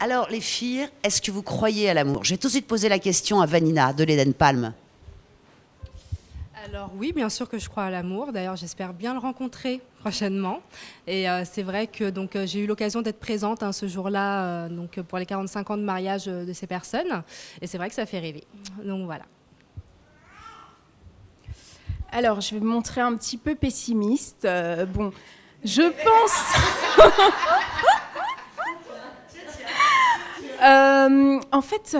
Alors les filles, est-ce que vous croyez à l'amour? Je vais tout de suite poser la question à Vanina de l'Eden Palm. Alors oui, bien sûr que je crois à l'amour. D'ailleurs, j'espère bien le rencontrer prochainement. Et c'est vrai que j'ai eu l'occasion d'être présente ce jour-là pour les 45 ans de mariage de ces personnes. Et c'est vrai que ça fait rêver. Donc voilà. Alors, je vais me montrer un petit peu pessimiste. Bon, je pense... En fait,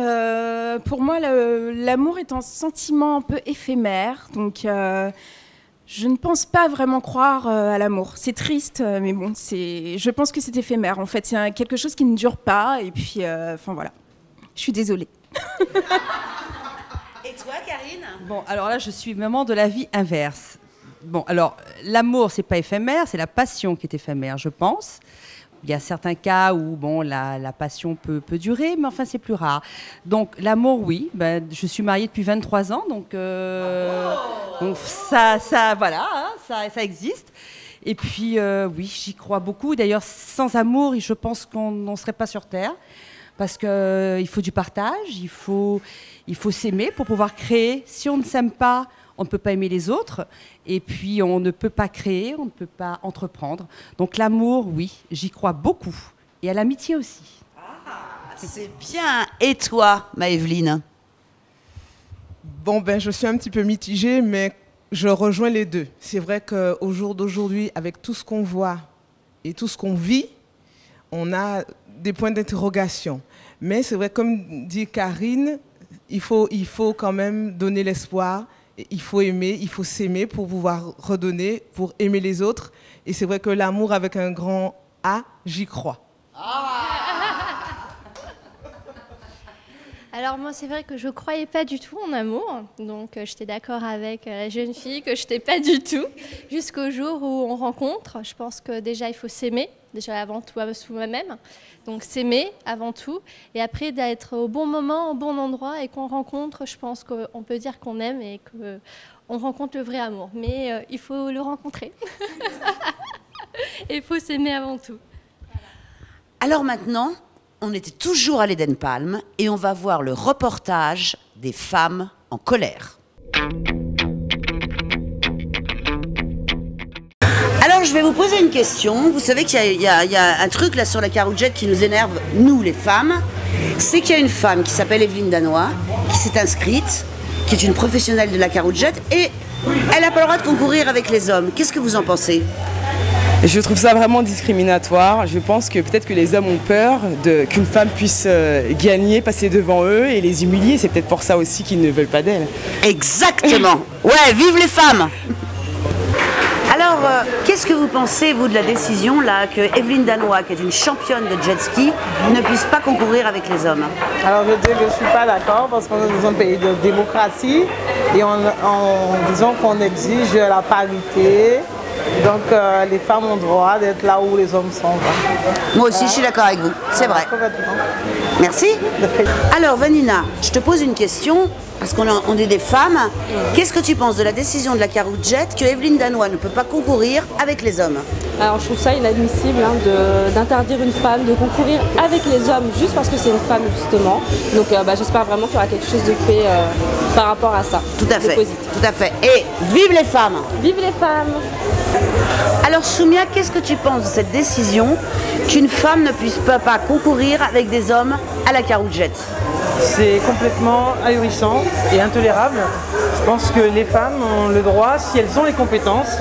pour moi, l'amour est un sentiment un peu éphémère, donc je ne pense pas vraiment croire à l'amour. C'est triste, mais bon, je pense que c'est éphémère. En fait, c'est quelque chose qui ne dure pas, et puis, enfin voilà. Je suis désolée. Et toi, Karine? Bon, alors là, je suis vraiment de l'avis inverse. Bon, alors, l'amour, c'est pas éphémère, c'est la passion qui est éphémère, je pense. Il y a certains cas où bon, la passion peut durer, mais enfin, c'est plus rare. Donc, l'amour, oui. Ben, je suis mariée depuis 23 ans, donc ça voilà, hein, ça existe. Et puis, oui, j'y crois beaucoup. D'ailleurs, sans amour, je pense qu'on n'en serait pas sur Terre. Parce qu'il faut du partage, il faut s'aimer pour pouvoir créer. Si on ne s'aime pas, on ne peut pas aimer les autres. Et puis, on ne peut pas créer, on ne peut pas entreprendre. Donc, l'amour, oui, j'y crois beaucoup. Et à l'amitié aussi. Ah, c'est bien. Et toi, Maëveline? Bon, ben, je suis un petit peu mitigée, mais je rejoins les deux. C'est vrai qu'au jour d'aujourd'hui, avec tout ce qu'on voit et tout ce qu'on vit, on a des points d'interrogation. Mais c'est vrai, comme dit Karine, il faut quand même donner l'espoir. Il faut aimer, il faut s'aimer pour pouvoir redonner, pour aimer les autres. Et c'est vrai que l'amour avec un grand A, j'y crois. Alors moi, c'est vrai que je ne croyais pas du tout en amour. Donc j'étais d'accord avec la jeune fille que je n'étais pas du tout. Jusqu'au jour où on rencontre. Je pense que déjà, il faut s'aimer. Déjà avant tout soi-même. Donc s'aimer avant tout. Et après, d'être au bon moment, au bon endroit. Et qu'on rencontre, je pense qu'on peut dire qu'on aime et qu'on rencontre le vrai amour. Mais il faut le rencontrer. Et il faut s'aimer avant tout. Alors maintenant, on était toujours à l'Eden Palm et on va voir le reportage des femmes en colère. Alors, je vais vous poser une question. Vous savez qu'il y a un truc là sur la Caroujet qui nous énerve, nous les femmes. C'est qu'il y a une femme qui s'appelle Evelyne Danois, qui s'est inscrite, qui est une professionnelle de la Caroujet, et elle n'a pas le droit de concourir avec les hommes. Qu'est-ce que vous en pensez? Je trouve ça vraiment discriminatoire. Je pense que peut-être que les hommes ont peur qu'une femme puisse gagner, passer devant eux et les humilier. C'est peut-être pour ça aussi qu'ils ne veulent pas d'elle. Exactement. Ouais, vive les femmes. Alors, qu'est-ce que vous pensez, vous, de la décision là, que Evelyne Danois, qui est une championne de jet ski, ne puisse pas concourir avec les hommes? Alors, je dis que je ne suis pas d'accord parce qu'on est dans un pays de démocratie et en disant qu'on exige la parité. Donc, les femmes ont droit d'être là où les hommes sont. Moi aussi, je suis d'accord avec vous. C'est vrai. Merci. Alors, Vanina, je te pose une question. Parce qu'on est des femmes, qu'est-ce que tu penses de la décision de la Caroujet que Evelyne Danois ne peut pas concourir avec les hommes? Alors je trouve ça inadmissible d'interdire une femme de concourir avec les hommes juste parce que c'est une femme justement. Donc j'espère vraiment qu'il y aura quelque chose de fait par rapport à ça. Tout à fait, tout à fait. Et vive les femmes! Vive les femmes! Alors Soumia, qu'est-ce que tu penses de cette décision qu'une femme ne puisse pas concourir avec des hommes à la Caroujet? C'est complètement ahurissant et intolérable. Je pense que les femmes ont le droit, si elles ont les compétences,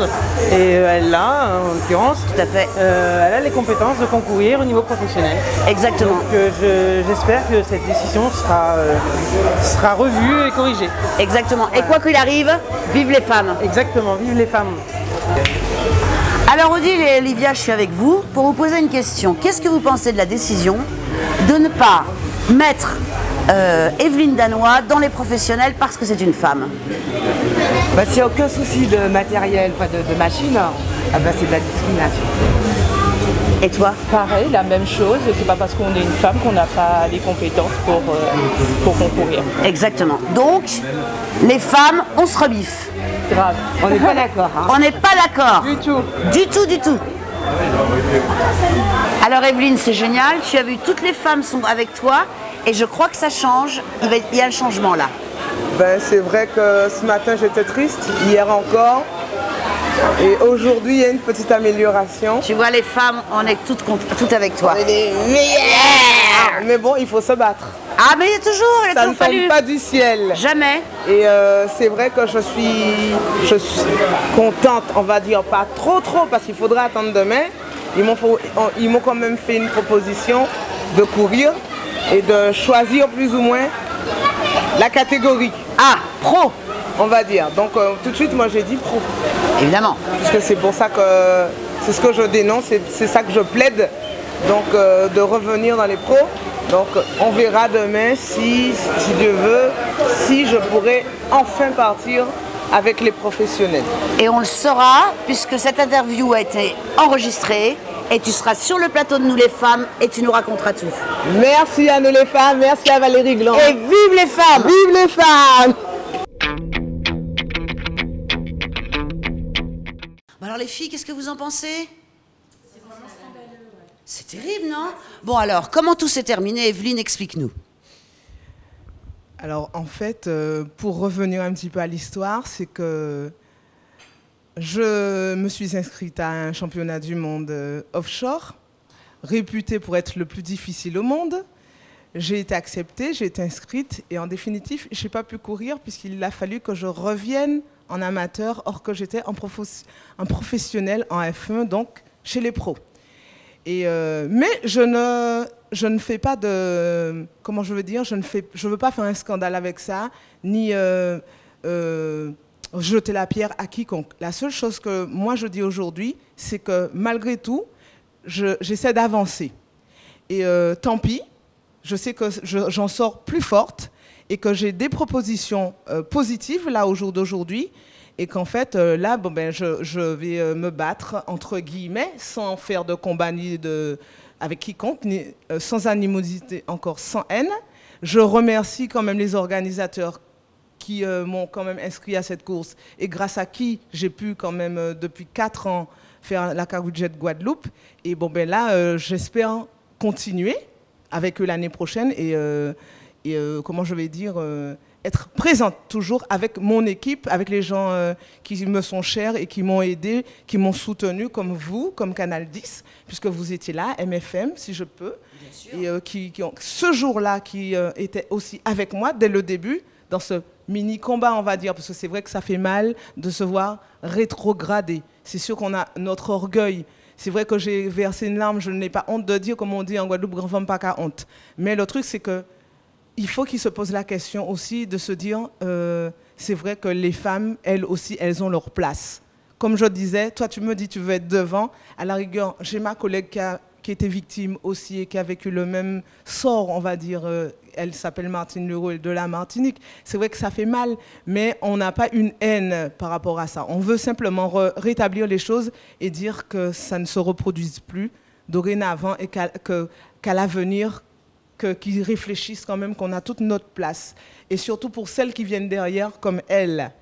et elle l'a en l'occurrence, tout à fait. Elle a les compétences de concourir au niveau professionnel. Exactement. Donc j'espère que cette décision sera revue et corrigée. Exactement. Et quoi qu'il arrive, vive les femmes. Exactement, vive les femmes. Alors Odile et Olivia, je suis avec vous pour vous poser une question. Qu'est-ce que vous pensez de la décision de ne pas mettre Evelyne Danois dans les professionnels parce que c'est une femme? S'il n'y a aucun souci de matériel, de machine, c'est de la discrimination. Et toi? Pareil, la même chose. C'est pas parce qu'on est une femme qu'on n'a pas les compétences pour concourir. Exactement. Donc, les femmes, on se rebiffe. Grave. On n'est pas d'accord. Hein. On n'est pas d'accord. Du tout. Du tout, du tout. Alors Evelyne, c'est génial, tu as vu, toutes les femmes sont avec toi et je crois que ça change, il y a un changement là. Ben, c'est vrai que ce matin j'étais triste, hier encore, et aujourd'hui il y a une petite amélioration. Tu vois, les femmes, on est toutes avec toi. On est des meilleures. Mais bon, il faut se battre. Ah mais il y a toujours, Ça ne tombe pas du ciel. Jamais. Et c'est vrai que je suis contente, on va dire, pas trop, parce qu'il faudra attendre demain. Ils m'ont quand même fait une proposition de courir et de choisir plus ou moins la catégorie. Ah, pro, on va dire. Donc tout de suite, moi j'ai dit pro. Évidemment. Parce que c'est pour ça que c'est ce que je dénonce, c'est ça que je plaide. Donc de revenir dans les pros. Donc on verra demain si Dieu veut, si je pourrai enfin partir avec les professionnels. Et on le saura puisque cette interview a été enregistrée et tu seras sur le plateau de Nous les femmes et tu nous raconteras tout. Merci à Nous les femmes, merci à Valérie Gland. Et vive les femmes! Vive les femmes! Alors les filles, qu'est-ce que vous en pensez? C'est terrible, non? Bon alors, comment tout s'est terminé? Evelyne, explique-nous. Alors en fait, pour revenir un petit peu à l'histoire, c'est que je me suis inscrite à un championnat du monde offshore, réputé pour être le plus difficile au monde. J'ai été acceptée, j'ai été inscrite et en définitive, je n'ai pas pu courir puisqu'il a fallu que je revienne en amateur, or que j'étais en professionnel en F1, donc chez les pros. Et mais je ne fais pas de... Comment je veux dire? Je ne veux pas faire un scandale avec ça, ni jeter la pierre à quiconque. La seule chose que moi je dis aujourd'hui, c'est que malgré tout, j'essaie d'avancer. Et tant pis, je sais que j'en sors plus forte et que j'ai des propositions positives là au jour d'aujourd'hui. Et qu'en fait, là, bon, ben, je vais me battre, entre guillemets, sans faire de combat ni avec quiconque, sans animosité, encore sans haine. Je remercie quand même les organisateurs qui m'ont quand même inscrit à cette course et grâce à qui j'ai pu quand même, depuis 4 ans, faire la Caroujet Guadeloupe. Et bon, ben là, j'espère continuer avec eux l'année prochaine et comment je vais dire... être présente toujours avec mon équipe, avec les gens qui me sont chers et qui m'ont aidé, qui m'ont soutenu, comme vous, comme Canal 10, puisque vous étiez là, MFM, si je peux, et ce jour-là, qui était aussi avec moi dès le début, dans ce mini-combat, on va dire, parce que c'est vrai que ça fait mal de se voir rétrograder. C'est sûr qu'on a notre orgueil. C'est vrai que j'ai versé une larme, je n'ai pas honte de dire, comme on dit en Guadeloupe, grand femme pas qu'à honte. Mais le truc, c'est que il faut qu'ils se posent la question aussi de se dire, c'est vrai que les femmes, elles aussi, elles ont leur place. Comme je disais, toi tu me dis tu veux être devant, à la rigueur, j'ai ma collègue qui était victime aussi et qui a vécu le même sort, on va dire, elle s'appelle Martine Leroux de la Martinique. C'est vrai que ça fait mal, mais on n'a pas une haine par rapport à ça. On veut simplement rétablir les choses et dire que ça ne se reproduise plus dorénavant et qu'à l'avenir, qu'ils réfléchissent quand même qu'on a toute notre place. Et surtout pour celles qui viennent derrière, comme elle.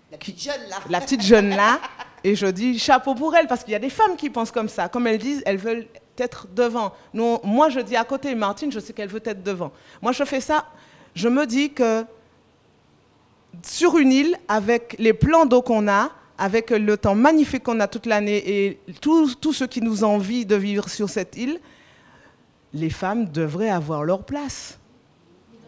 La petite jeune là. La petite jeune là. Et je dis chapeau pour elle, parce qu'il y a des femmes qui pensent comme ça. Comme elles disent, elles veulent être devant. Non, moi, je dis à côté, Martine, je sais qu'elle veut être devant. Moi, je fais ça. Je me dis que sur une île, avec les plans d'eau qu'on a, avec le temps magnifique qu'on a toute l'année et tout ce qui nous envie de vivre sur cette île, les femmes devraient avoir leur place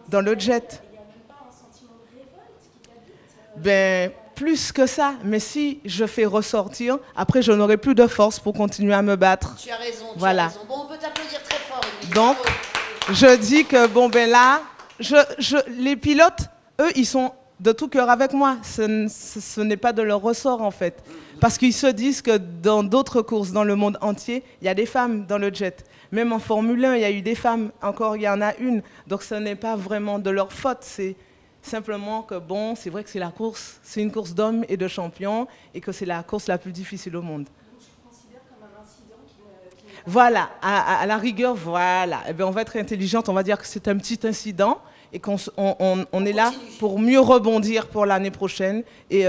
dans le jet. Il n'y a même pas un sentiment de révolte qui t'habite? Ben, plus que ça. Mais si je fais ressortir, après, je n'aurai plus de force pour continuer à me battre. Tu as raison, voilà. Tu as raison. Bon, on peut t'applaudir très fort. Donc, je dis que, bon, ben là, les pilotes, eux, ils sont de tout cœur avec moi. Ce n'est pas de leur ressort, en fait. Parce qu'ils se disent que dans d'autres courses dans le monde entier, il y a des femmes dans le jet. Même en Formule 1, il y a eu des femmes. Encore, il y en a une. Donc, ce n'est pas vraiment de leur faute. C'est simplement que, bon, c'est vrai que c'est la course. C'est une course d'hommes et de champions et que c'est la course la plus difficile au monde. Donc, je considère comme un incident qui voilà. À la rigueur, voilà. Eh bien, on va être intelligente. On va dire que c'est un petit incident et qu'on est là pour mieux rebondir pour l'année prochaine et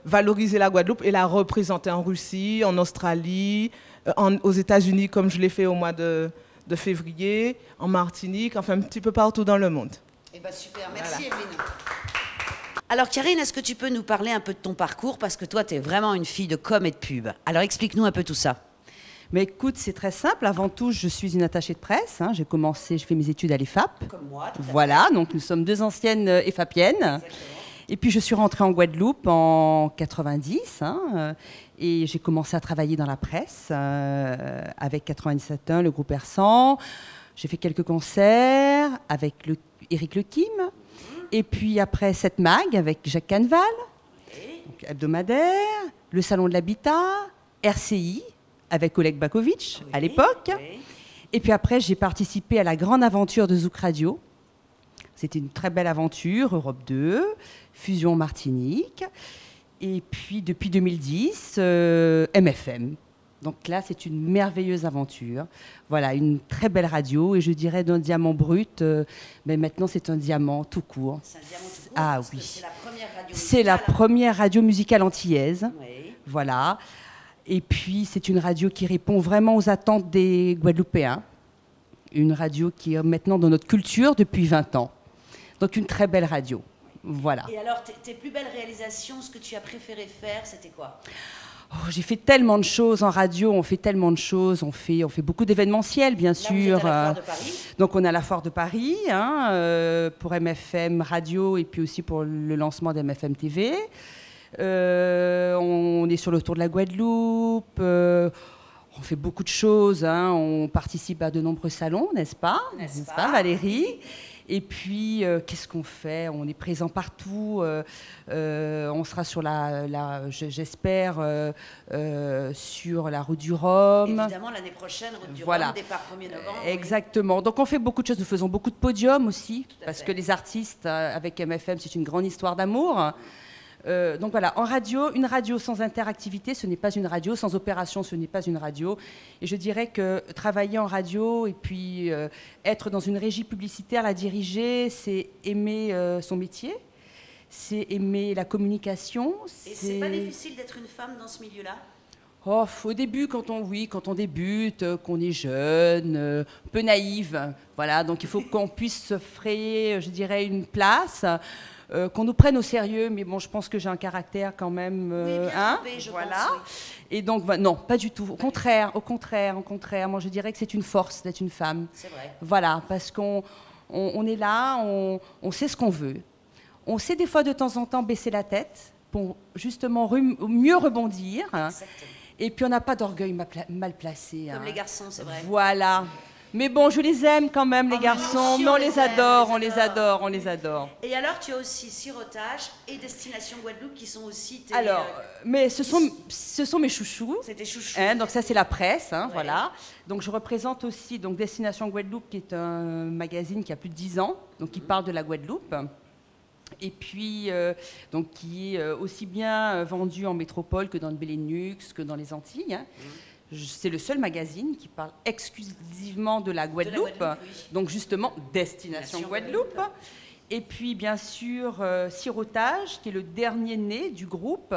valoriser la Guadeloupe et la représenter en Russie, en Australie, aux États-Unis, comme je l'ai fait au mois de février, en Martinique, enfin un petit peu partout dans le monde. Eh ben super, merci Evelyne. Alors Karine, est-ce que tu peux nous parler un peu de ton parcours? Parce que toi, tu es vraiment une fille de com et de pub. Alors explique-nous un peu tout ça. Mais écoute, c'est très simple. Avant tout, je suis une attachée de presse. Hein. J'ai fait mes études à l'EFAP. Comme moi. Voilà, donc nous sommes 2 anciennes EFAPiennes. Exactement. Et puis je suis rentrée en Guadeloupe en 90. Et j'ai commencé à travailler dans la presse avec 97.1, le groupe Persan. J'ai fait quelques concerts avec Éric Lequim. Et puis après 7 Mag avec Jacques Canval, donc hebdomadaire, le Salon de l'Habitat, RCI avec Oleg Bakovic à l'époque. Et puis après, j'ai participé à la grande aventure de Zouk Radio. C'était une très belle aventure, Europe 2, Fusion Martinique. Et puis depuis 2010, MFM. Donc là, c'est une merveilleuse aventure. Voilà, une très belle radio. Et je dirais d'un diamant brut, mais maintenant c'est un diamant tout court. C'est un diamant tout court, ah parce oui. que c'est la première radio musicale. C'est la première radio musicale antillaise. Oui. Voilà. Et puis, c'est une radio qui répond vraiment aux attentes des Guadeloupéens. Une radio qui est maintenant dans notre culture depuis 20 ans. Donc, une très belle radio. Voilà. Et alors, tes plus belles réalisations, ce que tu as préféré faire, c'était quoi? J'ai fait tellement de choses en radio, on fait tellement de choses, on fait beaucoup d'événementiels, bien sûr. Vous êtes à la Foire de Paris. Donc on a la Foire de Paris pour MFM Radio et puis aussi pour le lancement d'MFM TV. On est sur le tour de la Guadeloupe. On fait beaucoup de choses. On participe à de nombreux salons, n'est-ce pas? N'est-ce pas, Valérie? Et puis, qu'est-ce qu'on fait? On est présent partout. On sera sur j'espère, sur la route du Rhum. Évidemment, l'année prochaine, route du Rhum, départ 1er novembre. Exactement. Oui. Donc, on fait beaucoup de choses. Nous faisons beaucoup de podiums aussi, parce que les artistes, avec MFM, c'est une grande histoire d'amour. Donc voilà, en radio, une radio sans interactivité, ce n'est pas une radio, sans opération, ce n'est pas une radio. Et je dirais que travailler en radio et puis être dans une régie publicitaire, la diriger, c'est aimer son métier, c'est aimer la communication. Et c'est pas difficile d'être une femme dans ce milieu-là? Au début, quand on débute, qu'on est jeune, peu naïve, voilà, donc il faut qu'on puisse se frayer, je dirais, une place. Qu'on nous prenne au sérieux, mais bon, je pense que j'ai un caractère quand même, voilà. Pense, oui. Et donc, non, pas du tout. Au contraire, moi je dirais que c'est une force d'être une femme. C'est vrai. Voilà, parce qu'on est là, on sait ce qu'on veut. On sait des fois de temps en temps baisser la tête pour justement mieux rebondir. Exactement. Et puis on n'a pas d'orgueil mal placé. Comme les garçons, c'est vrai. Voilà. Mais bon, je les aime quand même, les garçons, mais on les adore. Et alors, tu as aussi Sirotage et Destination Guadeloupe qui sont aussi tes... Alors, mais ce sont mes chouchous. C'est tes chouchous. Donc ça, c'est la presse, voilà. Donc je représente aussi Destination Guadeloupe, qui est un magazine qui a plus de 10 ans, donc qui parle de la Guadeloupe. Et puis, donc, qui est aussi bien vendu en métropole que dans le Benelux, que dans les Antilles. C'est le seul magazine qui parle exclusivement de la Guadeloupe, oui. Donc justement Destination Guadeloupe. Et puis bien sûr Sirotage, qui est le dernier né du groupe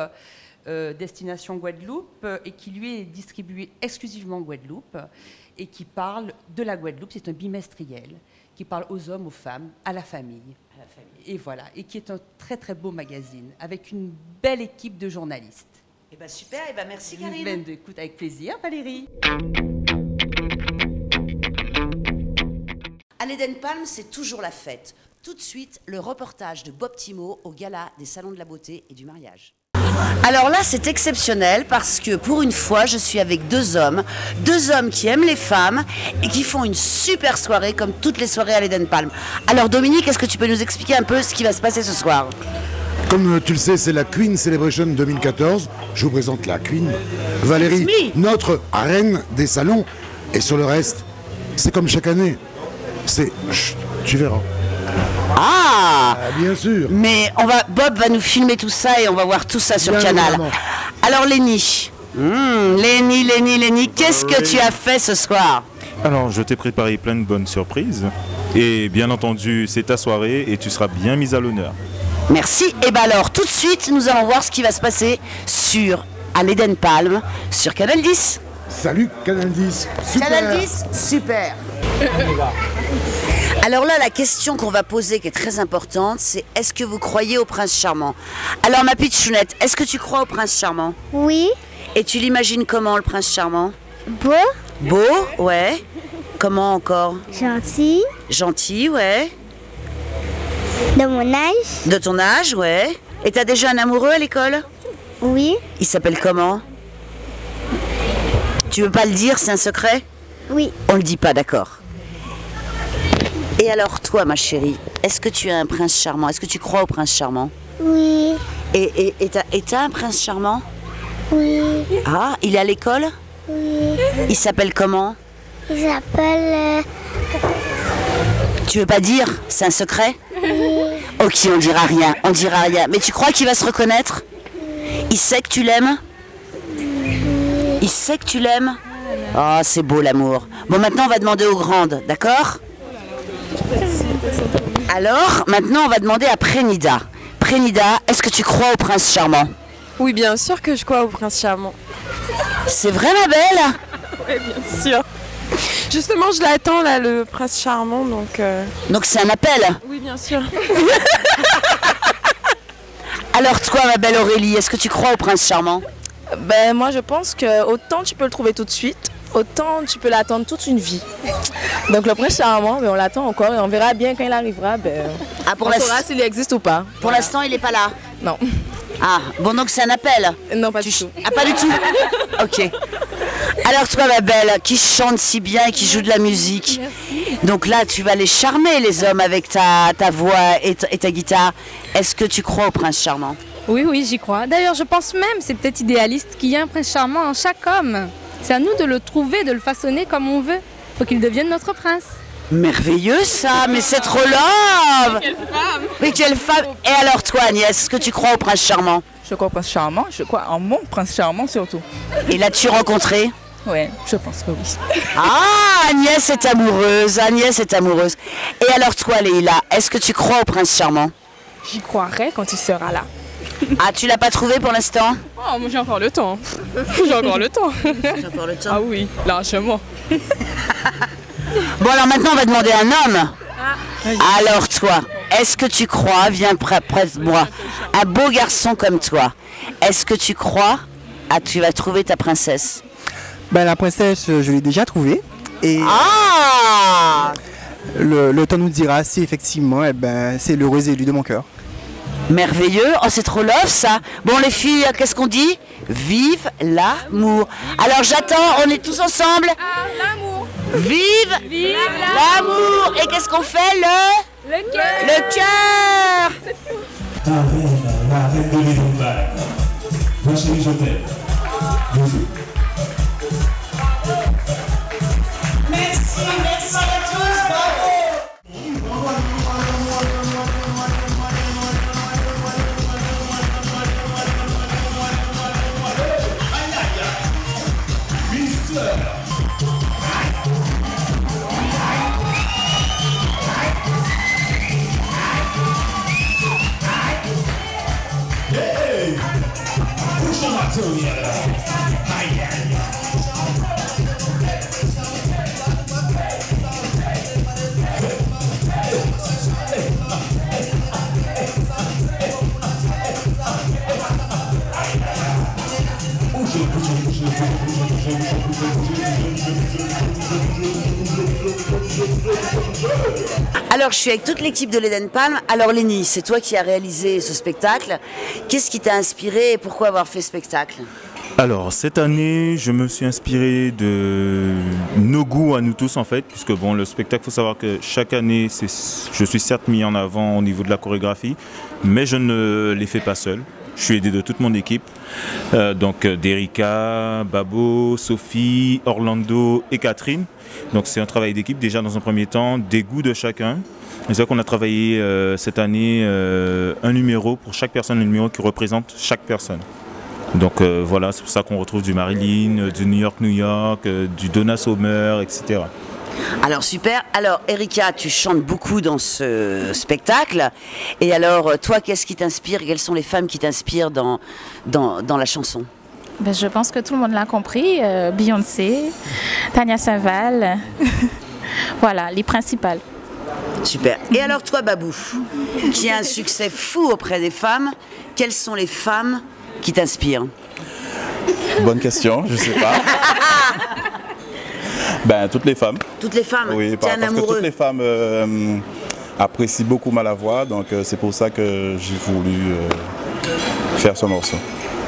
Destination Guadeloupe et qui lui est distribué exclusivement en Guadeloupe et qui parle de la Guadeloupe. C'est un bimestriel qui parle aux hommes, aux femmes, à la famille. Et voilà, et qui est un très très beau magazine avec une belle équipe de journalistes. Eh ben super, merci Karine. Écoute, avec plaisir Valérie. À l'Eden Palm, c'est toujours la fête. Tout de suite, le reportage de Bob Timo au gala des salons de la beauté et du mariage. Alors là, c'est exceptionnel parce que pour une fois, je suis avec deux hommes qui aiment les femmes et qui font une super soirée comme toutes les soirées à l'Eden Palm. Alors Dominique, est-ce que tu peux nous expliquer un peu ce qui va se passer ce soir ? Comme tu le sais, c'est la Queen Celebration 2014. Je vous présente la Queen. Valérie, notre reine des salons. Et sur le reste, c'est comme chaque année. C'est... Chut, tu verras. Ah, bien sûr. Mais Bob va nous filmer tout ça et on va voir tout ça sur Canal. Évidemment. Alors Lénie, qu'est-ce que tu as fait ce soir ? Alors, je t'ai préparé plein de bonnes surprises. Et bien entendu, c'est ta soirée et tu seras bien mise à l'honneur. Merci. Et bien alors, tout de suite, nous allons voir ce qui va se passer à l'Eden Palm, sur Canal 10. Salut Canal 10. Super. Canal 10, super. Alors là, la question qu'on va poser, qui est très importante, c'est est-ce que vous croyez au prince charmant? Alors ma pitchounette, est-ce que tu crois au prince charmant? Oui. Et tu l'imagines comment, le prince charmant? Beau. Beau, ouais. Comment encore? Gentil. Gentil, ouais. De mon âge. De ton âge, ouais. Et t'as déjà un amoureux à l'école? Oui. Il s'appelle comment? Tu veux pas le dire, c'est un secret? Oui. On le dit pas, d'accord. Et alors toi, ma chérie, est-ce que tu as un prince charmant? Est-ce que tu crois au prince charmant? Oui. Et t'as un prince charmant? Oui. Ah, il est à l'école? Oui. Il s'appelle comment? Il s'appelle... Tu veux pas dire? C'est un secret? Oui. Ok, on dira rien, on dira rien. Mais tu crois qu'il va se reconnaître? Il sait que tu l'aimes? Il sait que tu l'aimes? Oh, c'est beau l'amour. Bon, maintenant on va demander aux grandes, d'accord? Alors, maintenant on va demander à Prénida. Prénida, est-ce que tu crois au prince charmant? Oui, bien sûr que je crois au prince charmant. C'est vrai, ma belle? Oui, bien sûr. Justement, je l'attends là, le prince charmant, donc... Donc c'est un appel? Oui, bien sûr. Alors toi, ma belle Aurélie, est-ce que tu crois au prince charmant? Ben moi je pense que autant tu peux le trouver tout de suite, autant tu peux l'attendre toute une vie. Donc le prince charmant, ben, on l'attend encore et on verra bien quand il arrivera, ben, on saura s'il existe ou pas. Pour l'instant, il n'est pas là? Non. Ah, bon donc c'est un appel? Non, pas du tout. Ah, pas du tout? Ok. Alors toi, ma belle, qui chante si bien et qui joue de la musique. Merci. Donc là, tu vas les charmer, les hommes, avec ta voix et ta guitare. Est-ce que tu crois au prince charmant? Oui, oui, j'y crois. D'ailleurs, je pense même, c'est peut-être idéaliste, qu'il y a un prince charmant en chaque homme. C'est à nous de le trouver, de le façonner comme on veut. Faut qu'il devienne notre prince. Merveilleux ça, mais c'est trop love! Quelle femme! Oui, quelle femme! Et alors toi, Agnès, est-ce que tu crois au prince charmant? Je crois au prince charmant, je crois en mon prince charmant surtout. Et l'as-tu rencontré? Oui, je pense que oui. Ah, Agnès est amoureuse, Agnès est amoureuse. Et alors toi, Leïla, est-ce que tu crois au prince charmant? J'y croirai quand il sera là. Ah, tu l'as pas trouvé pour l'instant? Oh, moi j'ai encore le temps. J'ai encore le temps. J'ai encore le temps? Ah oui, largement. Bon, alors maintenant, on va demander à un homme. Alors toi, est-ce que tu crois, viens près de moi, un beau garçon comme toi, est-ce que tu crois tu vas trouver ta princesse? Ben, la princesse, je l'ai déjà trouvée. Et le temps nous dira si effectivement c'est l'heureux élu de mon cœur. Merveilleux, oh c'est trop love ça. Bon les filles, qu'est-ce qu'on dit? Vive l'amour. Alors j'attends, on est tous ensemble. L'amour. Vive l'amour. Et qu'est-ce qu'on fait? Le cœur. Le cœur. La reine de l'Étoile. Ma chérie, je t'aime. Bisous. Merci à tous, bravo. Hey! Push them out to the Alors je suis avec toute l'équipe de l'Eden Palm. Alors Lénie, c'est toi qui as réalisé ce spectacle. Qu'est-ce qui t'a inspiré et pourquoi avoir fait ce spectacle? Alors cette année, je me suis inspiré de nos goûts à nous tous en fait, puisque bon, le spectacle, il faut savoir que chaque année, je suis certes mis en avant au niveau de la chorégraphie, mais je ne les fais pas seul. Je suis aidé de toute mon équipe, donc d'Erika, Babo, Sophie, Orlando et Catherine. Donc c'est un travail d'équipe déjà dans un premier temps, des goûts de chacun. C'est ça qu'on a travaillé cette année un numéro pour chaque personne, un numéro qui représente chaque personne. Donc voilà, c'est pour ça qu'on retrouve du Marilyn, du New York, du Donna Summer, etc. Alors super, alors Erika, tu chantes beaucoup dans ce spectacle, et alors toi, qu'est-ce qui t'inspire? Quelles sont les femmes qui t'inspirent dans la chanson? Ben, je pense que tout le monde l'a compris. Beyoncé, Tania Saint-Val, voilà, les principales. Super. Et alors toi, Babou, qui a un succès fou auprès des femmes, quelles sont les femmes qui t'inspirent? Bonne question, je sais pas. Ben, toutes les femmes. Toutes les femmes. Oui, T'es un parce que amoureux. toutes les femmes apprécient beaucoup ma voix, donc c'est pour ça que j'ai voulu faire ce morceau.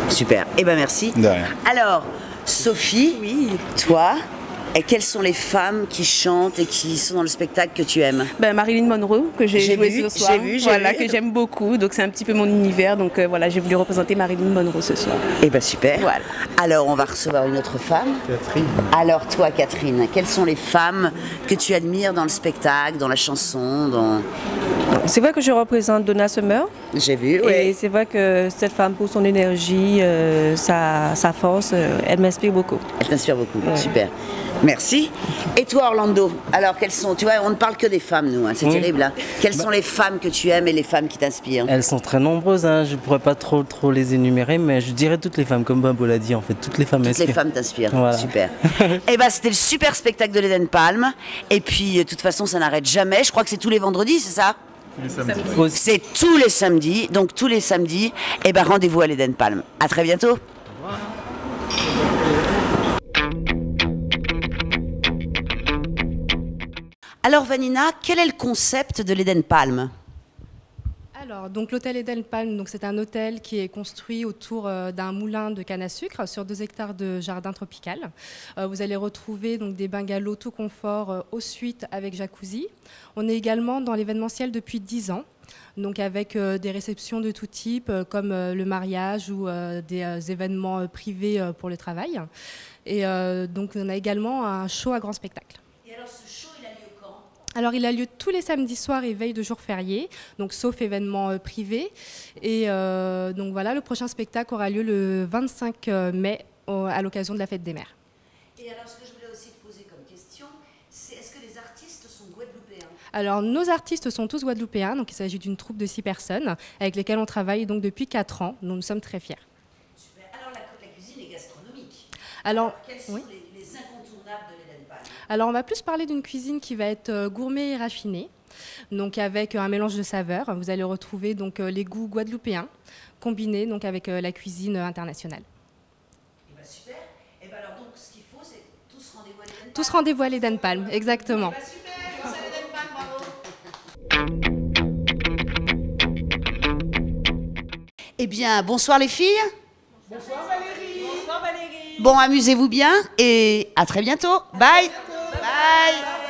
Super. Eh ben merci. De rien. Alors, Sophie, toi, et quelles sont les femmes qui chantent et qui sont dans le spectacle que tu aimes? Marilyn Monroe, que j'ai joué vu, ce soir, j'ai voilà, vu. que j'aime beaucoup, donc c'est un petit peu mon univers, donc voilà, j'ai voulu représenter Marilyn Monroe ce soir. Eh ben super. Voilà. Alors, on va recevoir une autre femme. Catherine. Alors toi, Catherine, quelles sont les femmes que tu admires dans le spectacle, dans la chanson, dans... C'est vrai que je représente Donna Summer. J'ai vu, oui. Et c'est vrai que cette femme, pour son énergie, sa force, elle m'inspire beaucoup. Elle t'inspire beaucoup, Ouais. super. Merci. Et toi, Orlando, alors quelles sont, tu vois, on ne parle que des femmes, nous, hein, c'est Oui. terrible. Hein. Quelles sont les femmes que tu aimes et les femmes qui t'inspirent? Elles sont très nombreuses, hein. Je ne pourrais pas trop les énumérer, mais je dirais toutes les femmes, comme Babo l'a dit, en fait, toutes les femmes Toutes les m'inspirent. femmes t'inspirent, Voilà. super. Et ben c'était le super spectacle de l'Eden Palm. Et puis, de toute façon, ça n'arrête jamais. Je crois que c'est tous les vendredis, c'est ça? C'est tous les samedis, donc tous les samedis, et ben rendez-vous à l'Eden Palm. À très bientôt. Alors Vanina, quel est le concept de l'Eden Palm? Alors, donc l'hôtel Eden Palm, donc c'est un hôtel qui est construit autour d'un moulin de canne à sucre sur 2 hectares de jardin tropical. Vous allez retrouver donc des bungalows tout confort aux suites avec jacuzzi. On est également dans l'événementiel depuis 10 ans. Donc avec des réceptions de tout type, comme le mariage ou des événements privés pour le travail. Et donc on a également un show à grand spectacle. Et alors ce show, il a lieu quand? Alors il a lieu tous les samedis soirs et veille de jours fériés, donc sauf événements privés. Et donc voilà, le prochain spectacle aura lieu le 25 mai à l'occasion de la fête des mères. Et alors ce que je voulais aussi te poser comme question, c'est est-ce que les artistes sont guadeloupéens? Alors nos artistes sont tous guadeloupéens, donc il s'agit d'une troupe de 6 personnes avec lesquelles on travaille donc depuis 4 ans, donc nous sommes très fiers. Super. Alors la cuisine est gastronomique. Alors, quels sont oui. les incontournables de l'Eden Palm? Alors on va plus parler d'une cuisine qui va être gourmet et raffinée, donc avec un mélange de saveurs. Vous allez retrouver donc les goûts guadeloupéens combinés donc avec la cuisine internationale. Eh ben super. Et ben alors donc ce qu'il faut c'est tous rendez-vous à l'Eden Palm. Tous rendez-vous à l'Eden Palm, exactement. Eh ben super. Merci à l'Eden Palm, bravo. Eh bien bonsoir les filles. Bonsoir Valérie. Bonsoir Valérie. Bon amusez-vous bien et à très bientôt. Bye. Bye.